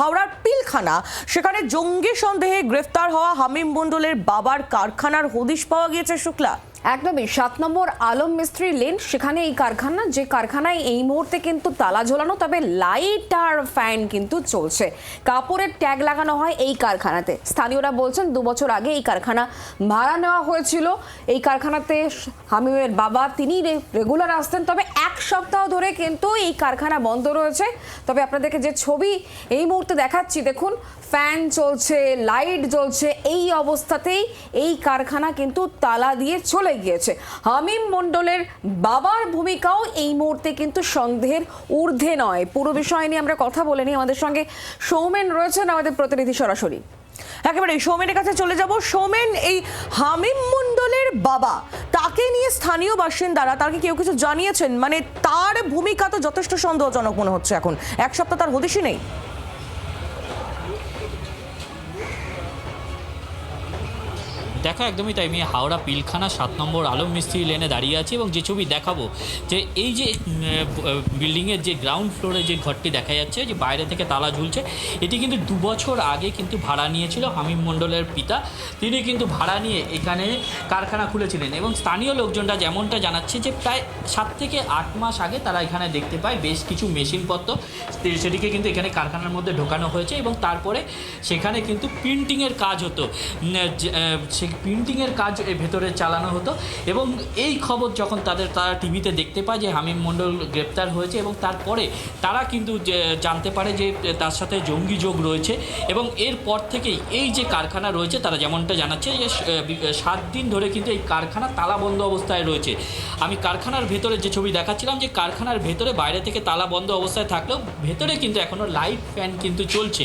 হাওড়ার পিলখানা, সেখানে জঙ্গি সন্দেহে গ্রেফতার হওয়া হামিম মণ্ডলের বাবার কারখানার হদিশ পাওয়া গিয়েছে শুক্লা। একদমই 7 নম্বর আলম মিস্ত্রি লেন, সেখানে এই কারখানা, যে কারখানায় এই মুহূর্তে কিন্তু তালা ঝোলানো, তবে লাইট আর ফ্যান কিন্তু চলছে। কাপড়ের ট্যাগ লাগানো হয় এই কারখানাতে। স্থানীয়রা বলছেন 2 বছর আগে এই কারখানা ভাড়া নেওয়া হয়েছিল। এই কারখানাতে হামিমের বাবা তিনি রেগুলার আসতেন, তবে 1 সপ্তাহ ধরে কিন্তু এই কারখানা বন্ধ রয়েছে। তবে আপনাদেরকে যে ছবি এই মুহূর্তে দেখাচ্ছি, দেখুন ফ্যান চলছে, লাইট জ্বলছে, এই অবস্থাতেই এই কারখানা কিন্তু তালা দিয়ে চলে গিয়েছে। হামিম মণ্ডলের বাবার ভূমিকাও এই মুহূর্তে কিন্তু সন্দেহের ঊর্ধ্বে নয়। পুরো বিষয় নিয়ে আমরা কথা বলে নিই। আমাদের সঙ্গে সৌমেন রয়েছেন, আমাদের প্রতিনিধি সরাসরি। একেবারে সৌমেনের কাছে চলে যাব। সৌমেন, এই হামিম মণ্ডলের বাবা, তাকে নিয়ে স্থানীয় বাসিন্দারা তাকে কেউ কিছু জানিয়েছেন? মানে তার ভূমিকা তো যথেষ্ট সন্দেহজনক মনে হচ্ছে এখন। 1 সপ্তাহ তার হদিশই নেই। দেখো, একদমই তাই। আমি হাওড়া পিলখানা 7 নম্বর আলম মিস্ত্রি লেনে দাঁড়িয়ে আছি এবং যে ছবি দেখাবো, যে এই যে বিল্ডিংয়ের যে গ্রাউন্ড ফ্লোরে যে ঘরটি দেখা যাচ্ছে, যে বাইরে থেকে তালা ঝুলছে, এটি কিন্তু 2 বছর আগে কিন্তু ভাড়া নিয়েছিল হামিম মণ্ডলের পিতা। তিনি কিন্তু ভাড়া নিয়ে এখানে কারখানা খুলেছিলেন এবং স্থানীয় লোকজনরা যেমনটা জানাচ্ছে যে প্রায় 7 থেকে 8 মাস আগে তারা এখানে দেখতে পায় বেশ কিছু মেশিনপত্র, সেটিকে কিন্তু এখানে কারখানার মধ্যে ঢোকানো হয়েছে এবং তারপরে সেখানে কিন্তু প্রিন্টিংয়ের কাজ হতো। সেই প্রিন্টিংয়ের কাজ ভেতরে চালানো হতো এবং এই খবর যখন তারা টিভিতে দেখতে পায় যে হামিম মণ্ডল গ্রেপ্তার হয়েছে, এবং তারপরে তারা কিন্তু জানতে পারে যে তার সাথে জঙ্গি যোগ রয়েছে। এবং এরপর থেকেই এই যে কারখানা রয়েছে, তারা যেমনটা জানাচ্ছে যে 7 দিন ধরে কিন্তু এই কারখানা তালাবন্ধ অবস্থায় রয়েছে। আমি কারখানার ভেতরে যে ছবি দেখাচ্ছিলাম, যে কারখানার ভেতরে বাইরে থেকে তালা বন্ধ অবস্থায় থাকলেও ভেতরে কিন্তু এখনও লাইট ফ্যান কিন্তু চলছে।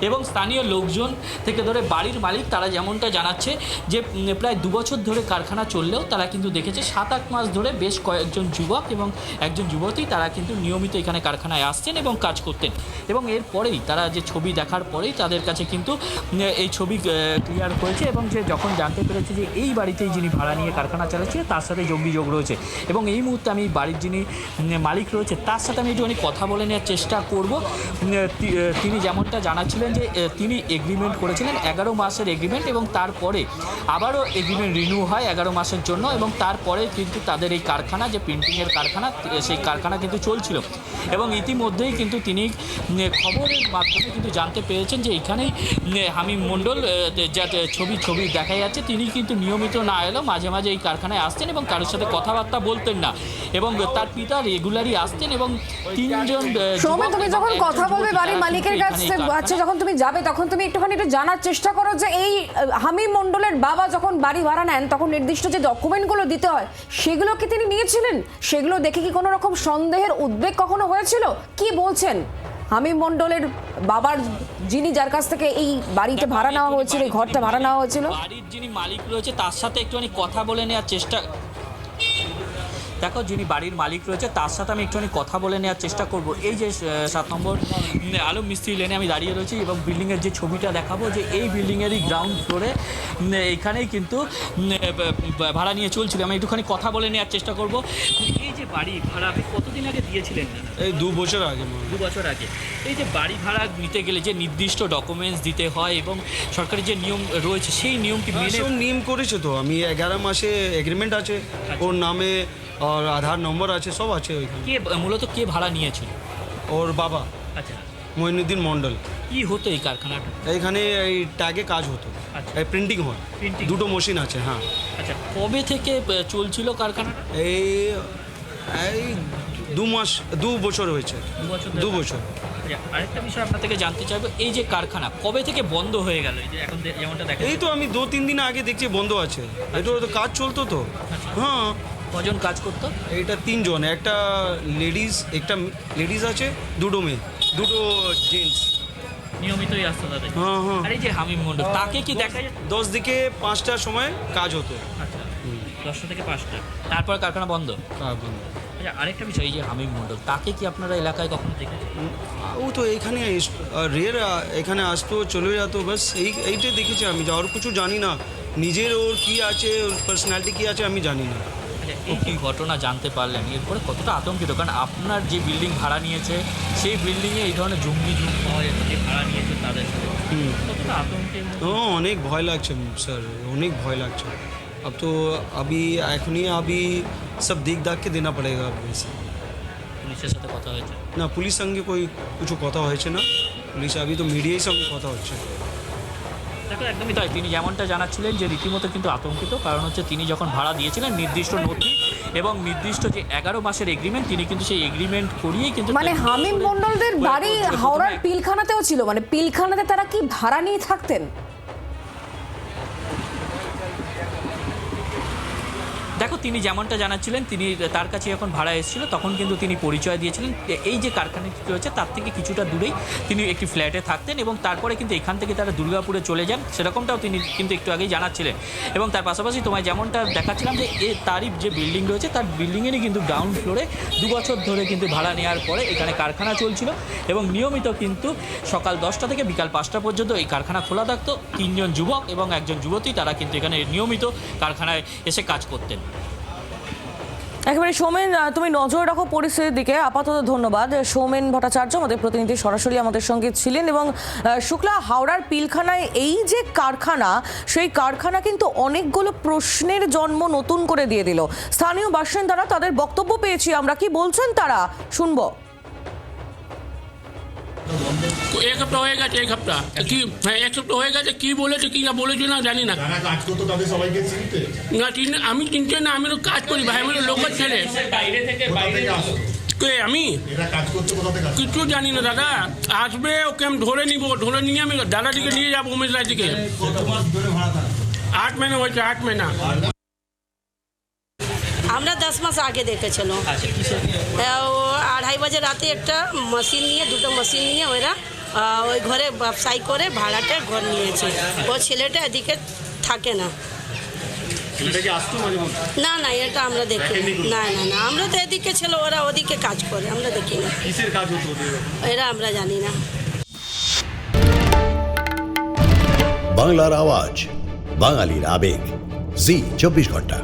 এবং স্থানীয় লোকজন থেকে ধরে বাড়ির মালিক তারা যেমনটা জানাচ্ছে যে প্রায় 2 বছর ধরে কারখানা চললেও তারা কিন্তু দেখেছে 7-8 মাস ধরে বেশ কয়েকজন যুবক এবং একজন যুবতী তারা কিন্তু নিয়মিত এখানে কারখানায় আসতেন এবং কাজ করতেন। এবং এরপরেই তারা যে ছবি দেখার পরেই তাদের কাছে কিন্তু এই ছবি ক্লিয়ার হয়েছে এবং যে যখন জানতে পেরেছে যে এই বাড়িতেই যিনি ভাড়া নিয়ে কারখানা চালাচ্ছে তার সাথে জঙ্গি যোগ রয়েছে। এবং এই মুহূর্তে আমি বাড়ির যিনি মালিক রয়েছে তার সাথে আমি একটুখানি কথা বলে নেওয়ার চেষ্টা করব। তিনি যেমনটা জানাচ্ছিলেন যে তিনি এগ্রিমেন্ট করেছিলেন 11 মাসের এগ্রিমেন্ট, এবং তারপরে আবারও এগ্রিমেন্ট রিনিউ হয় 11 মাসের জন্য। এবং তারপরে কিন্তু তাদের এই কারখানা, যে প্রিন্টিংয়ের কারখানা, সেই কারখানা কিন্তু চলছিল। এবং ইতিমধ্যেই কিন্তু তিনি খবরের মাধ্যমে কিন্তু জানতে পেরেছেন যে এখানেই হামিম মণ্ডল, যা ছবি দেখা যাচ্ছে, তিনি কিন্তু নিয়মিত না এলেও মাঝে মাঝে এই কারখানায় আসতেন এবং কারোর সাথে কথাবার্তা বলতেন না। এবং তার পিতা রেগুলারই আসতেন। এবং 3 জন। সৌমেন, তুমি যখন কথা বলবে বাড়ির মালিকের কাছে, আচ্ছা, যখন তুমি যাবে তখন তুমি একটুখানি একটু জানার চেষ্টা করো যে এই হামিম মণ্ডলের বাবা যখন বাড়ি ভাড়া নেন তখন নির্দিষ্ট যে ডকুমেন্টগুলো দিতে হয় সেগুলো কি তিনি নিয়েছিলেন? সেগুলো দেখে কি কোনো রকম সন্দেহের উদ্বেগ কখনো হয়েছিল? কি বলছেন হামিম মণ্ডলের বাবার, যিনি, যার কাছ থেকে এই বাড়িতে ভাড়া নেওয়া হয়েছিল, এই ঘরটা ভাড়া নেওয়া হয়েছিল? বাড়ির যিনি মালিক রয়েছে তার সাথে একটুখানি কথা বলে নেওয়ার চেষ্টা। দেখো, যিনি বাড়ির মালিক রয়েছে তার সাথে আমি একটুখানি কথা বলে নেওয়ার চেষ্টা করব। এই যে 7 নম্বর আলম মিস্ত্রি লেনে আমি দাঁড়িয়ে রয়েছি এবং বিল্ডিংয়ের যে ছবিটা দেখাবো, যে এই বিল্ডিংয়েরই গ্রাউন্ড ফ্লোরে এখানেই কিন্তু ভাড়া নিয়ে চলছিল। আমি একটুখানি কথা বলে নেওয়ার চেষ্টা করব। এই যে বাড়ি ভাড়া আপনি কতদিন আগে দিয়েছিলেন? এই 2 বছর আগে। 2 বছর আগে। এই যে বাড়ি ভাড়া নিতে গেলে যে নির্দিষ্ট ডকুমেন্টস দিতে হয় এবং সরকারি যে নিয়ম রয়েছে, সেই নিয়ম কি মেনে? সব নিয়ম করেছে তো। আমি 11 মাসে এগ্রিমেন্ট আছে, ওর নামে আর আধার নম্বর আছে, সব আছে ওইখানে। মূলত কে ভাড়া নিয়েছিল? ওর বাবা। আচ্ছা, মঈনুদ্দিন মণ্ডল। কি হতো এই কারখানাটা? এইখানে এই ট্যাগে কাজ হতো, এই প্রিন্টিং হয়, Printing? 2টো মেশিন আছে। হ্যাঁ। আচ্ছা, কবে থেকে চলছিল কারখানাটা? এই 2 বছর হয়েছে। 2 বছর। আচ্ছা, আরেকটা বিষয় আপনার থেকে জানতে চাইবো, এই যে কারখানা কবে থেকে বন্ধ হয়ে গেল? এই যে এখন যেমনটা দেখা এই তো আমি 2-3 দিন আগে দেখছি বন্ধ আছে। এটা তো কাজ চলতো তো। হ্যাঁ। কজন কাজ করতো? এইটা 3 জন, একটা লেডিস আছে, 2টো মেয়ে, 2টো জেন্টস। নিয়মিতই আসতো তাদের? হ্যাঁ হ্যাঁ। আর এই যে হামিম মণ্ডল, তাকে কি দেখা যায়? 10 থেকে 5টার সময় কাজ হতো। আচ্ছা, 10টা থেকে 5টা, তারপর কারখানা বন্ধ। আচ্ছা, আরেকটা বিষয়, এই যে হামিম মণ্ডল, তাকে কি আপনারা এলাকায় কখনো দেখেছেন? ও তো এখানে রেয়ার এখানে আসতো, চলে যেত, বাস এইটাই দেখেছি আমি। আর কিছু জানি না। নিজের ওর কী আছে, ওর পার্সোনালিটি কী আছে আমি জানি না। এই ঘটনা জানতে পারলেন এরপরে কতটা আতঙ্কিত, কারণ আপনার যে বিল্ডিং ভাড়া নিয়েছে সেই বিল্ডিংয়ে এই ধরনের জঙ্গি হয় যে ভাড়া নিয়েছে তাদের সাথে কতটা আতঙ্কের মধ্যে? तो अनेक भय लागছে सर, अनेक भय लागছে। अब तो अभी सब देख दाख के देना पड़ेगा अब वैसे। পুলিশের সাথে কথা হয়েছে? না পুলিশ সঙ্গে কিছু কথা হয়েছে না, পুলিশ আবি তো মিডিয়ার সঙ্গে কথা হচ্ছে। দেখো একদমই তাই, তিনি যেমনটা জানাচ্ছিলেন যে রীতিমতো কিন্তু আতঙ্কিত, কারণ হচ্ছে তিনি যখন ভাড়া দিয়েছিলেন নির্দিষ্ট নথি এবং নির্দিষ্ট যে 11 মাসের এগ্রিমেন্ট, তিনি কিন্তু সেই এগ্রিমেন্ট করিয়েই কিন্তু মানে হামিম মণ্ডলদের বাড়ি হাওড়ার পিলখানাতেও ছিল, মানে পিলখানাতে তারা কি ভাড়া নিয়ে থাকতেন? দেখো তিনি যেমনটা জানাচ্ছিলেন, তিনি তার কাছে যখন ভাড়া এসেছিল তখন কিন্তু তিনি পরিচয় দিয়েছিলেন এই যে কারখানাটি রয়েছে তার থেকে কিছুটা দূরেই তিনি একটি ফ্ল্যাটে থাকতেন এবং তারপরে কিন্তু এখান থেকে তারা দুর্গাপুরে চলে যান, সেরকমটাও তিনি কিন্তু একটু আগেই জানাচ্ছিলেন। এবং তার পাশাপাশি তোমায় যেমনটা দেখাচ্ছিলাম যে তারই যে বিল্ডিং রয়েছে তার বিল্ডিংয়েরই কিন্তু গ্রাউন্ড ফ্লোরে 2 বছর ধরে কিন্তু ভাড়া নেওয়ার পরে এখানে কারখানা চলছিল এবং নিয়মিত কিন্তু সকাল 10টা থেকে বিকাল 5টা পর্যন্ত এই কারখানা খোলা থাকতো। 3 জন যুবক এবং 1 জন যুবতী তারা কিন্তু এখানে নিয়মিত কারখানায় এসে কাজ করতেন। একেবারে সৌমেন, তুমি নজর রাখো পরিস্থিতির দিকে। আপাতত ধন্যবাদ। সৌমেন ভট্টাচার্য আমাদের প্রতিনিধি সরাসরি আমাদের সঙ্গে ছিলেন। এবং শুক্লা, হাওড়ার পিলখানায় এই যে কারখানা, সেই কারখানা কিন্তু অনেকগুলো প্রশ্নের জন্ম নতুন করে দিয়ে দিল। স্থানীয় বাসিন্দারা তাদের বক্তব্য পেয়েছি আমরা, কি বলছেন তারা শুনবো। এক সপ্তাহ হয়ে গেছে, এক সপ্তাহ কি, হ্যাঁ এক সপ্তাহ হয়ে গেছে। কি বলেছে কি না বলেছে না জানি না। কাজ করতো তাদের সবাইকে চিনতে না আমি চিনতে না, আমি তো কাজ করি ভাই, আমি তো লোকাল ছেলে। কে আমি এরা কাজ করতে কোথা থেকে আসে? কিছু জানি না দাদা, আসবে ওকে আমি ধরে নিব, ধরে নিয়ে আমি দাদাদিকে নিয়ে যাবো উমেশ রায়দিকে। 8 মহিনা হয়েছে, 8 মহিনা। আমরা 10 মাস আগে দেখেছিলাম। ও 2:30 বাজে রাতে একটা মেশিন নিয়ে, 2টো মেশিন নিয়ে ওরা ওই ঘরে ব্যবসায়ী করে ভাড়াটে ঘর নিয়েছে। ও ছেলেটা এদিকে থাকে না। না না, এটা আমরা দেখি না। না না, আমরা তো এদিকে ছিল, ওরা ওদিকে কাজ করে, আমরা দেখি না। কিসের কাজ হতো এরা, আমরা জানি না। বাংলার আওয়াজ, বাঙালির আবেগ, জি 24 ঘন্টা।